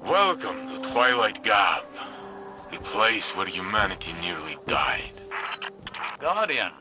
Welcome to Twilight Gap, the place where humanity nearly died. Guardian,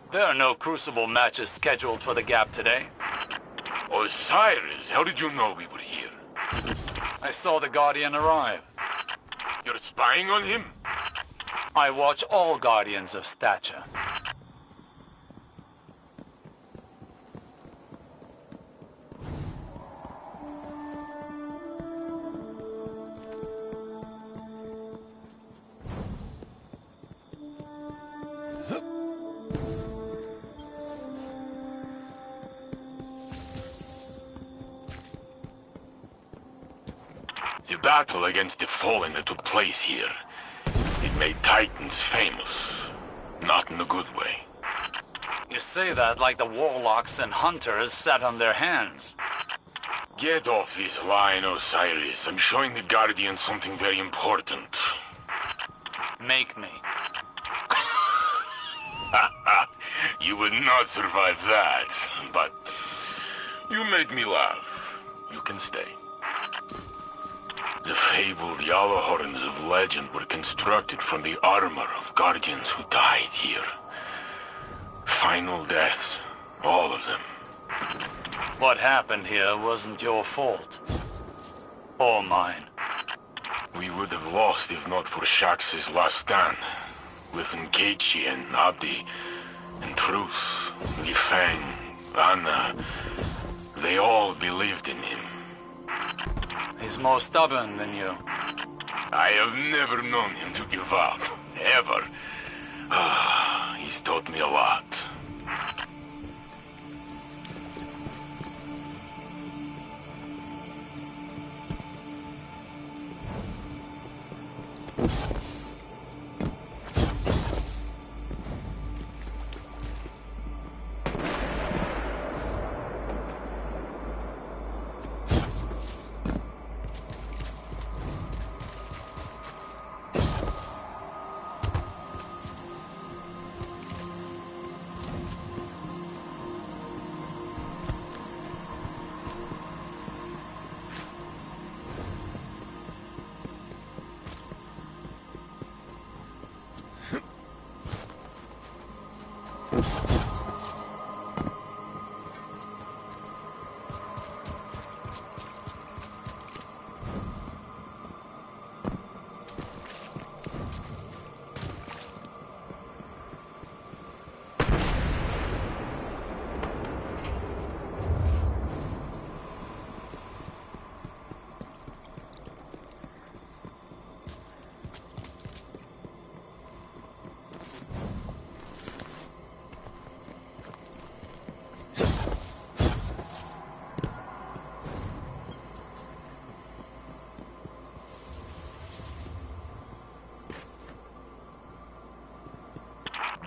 there are no Crucible matches scheduled for the Gap today. Osiris, how did you know we were here? I saw the Guardian arrive. You're spying on him? I watch all Guardians of stature. The battle against the Fallen that took place here, it made Titans famous. Not in a good way. You say that like the warlocks and hunters sat on their hands. Get off this line, Osiris. I'm showing the Guardian something very important. Make me. You would not survive that, but you made me laugh. You can stay. The fabled Yellow Horns of legend were constructed from the armor of Guardians who died here. Final deaths, all of them. What happened here wasn't your fault. Or mine. We would have lost if not for Shax's last stand. With Nkechi and Abdi, and Truth, Yifeng, Anna, they all believed in him. He's more stubborn than you. I have never known him to give up, ever. He's taught me a lot.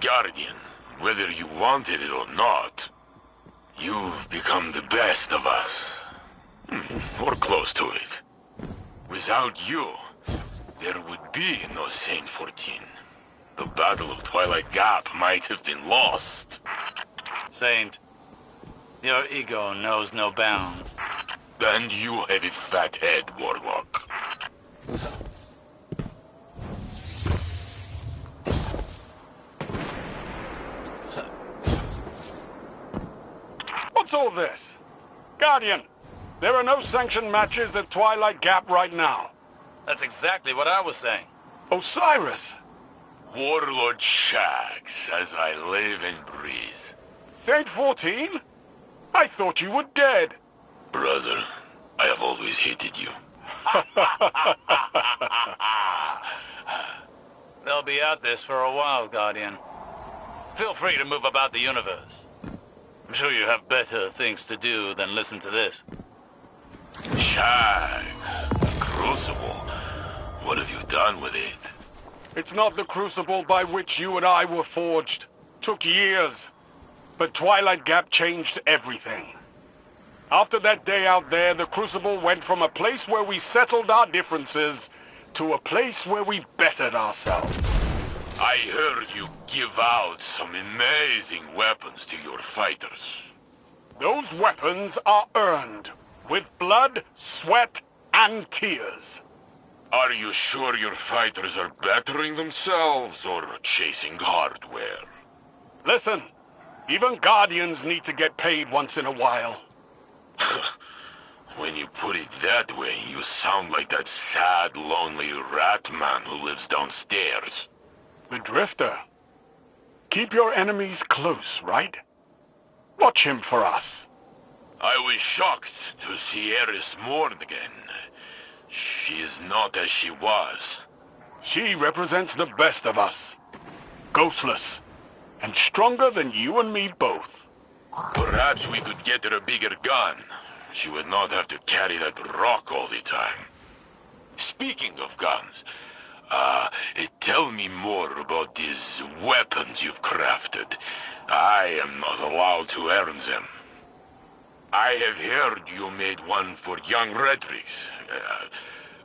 Guardian, whether you wanted it or not, you've become the best of us. Or close to it. Without you, there would be no Saint 14. The Battle of Twilight Gap might have been lost. Saint, your ego knows no bounds. And you have a fat head, Warlock. What's all this? Guardian, there are no sanctioned matches at Twilight Gap right now. That's exactly what I was saying. Osiris! Warlord Shax, as I live and breathe. Saint 14? I thought you were dead. Brother, I have always hated you. They'll be at this for a while, Guardian. Feel free to move about the universe. I'm sure you have better things to do than listen to this. Shax, Crucible, what have you done with it? It's not the crucible by which you and I were forged. Took years. But Twilight Gap changed everything. After that day out there, the crucible went from a place where we settled our differences to a place where we bettered ourselves. I heard you give out some amazing weapons to your fighters. Those weapons are earned with blood, sweat, and tears. Are you sure your fighters are bettering themselves or chasing hardware? Listen, even Guardians need to get paid once in a while. When you put it that way, you sound like that sad, lonely rat man who lives downstairs. The Drifter. Keep your enemies close, right? Watch him for us. I was shocked to see Eris mourned again. She is not as she was. She represents the best of us. Ghostless. And stronger than you and me both. Perhaps we could get her a bigger gun. She would not have to carry that rock all the time. Speaking of guns, tell me more about these weapons you've crafted. I am not allowed to earn them. I have heard you made one for young Redrix.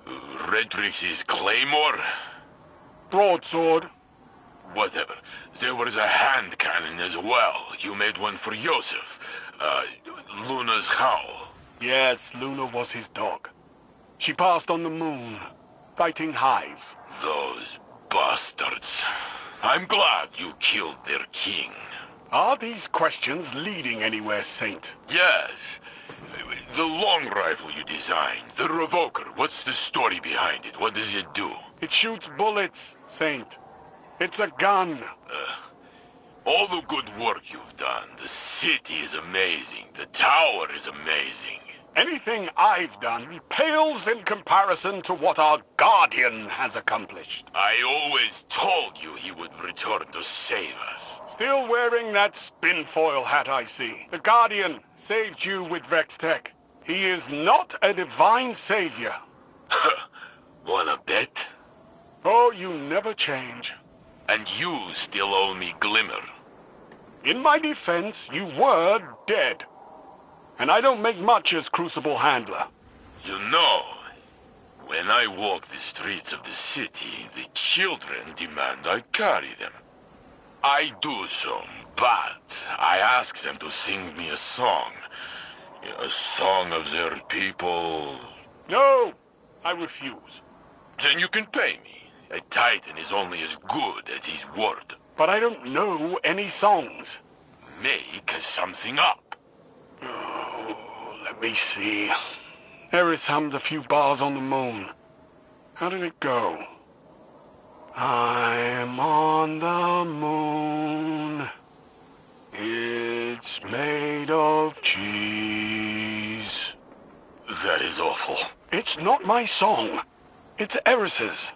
Redrix's claymore? Broadsword. Whatever. There was a hand cannon as well. You made one for Yosef. Luna's howl. Yes, Luna was his dog. She passed on the moon, fighting Hive. Those bastards. I'm glad you killed their king. Are these questions leading anywhere, Saint? Yes. The long rifle you designed, the revoker, what's the story behind it? What does it do? It shoots bullets, Saint. It's a gun. All the good work you've done. The city is amazing. The tower is amazing. Anything I've done pales in comparison to what our Guardian has accomplished. I always told you he would return to save us. Still wearing that spinfoil hat, I see. The Guardian saved you with Vex Tech. He is not a divine savior. Wanna bet? Oh, you never change. And you still owe me Glimmer. In my defense, you were dead. And I don't make much as Crucible handler. You know, when I walk the streets of the city, the children demand I carry them. I do so, but I ask them to sing me a song. A song of their people. No, I refuse. Then you can pay me. A Titan is only as good as his word. But I don't know any songs. Make something up. Oh, let me see. Eris hummed a few bars on the moon. How did it go? I'm on the moon. It's made of cheese. That is awful. It's not my song. It's Eris's.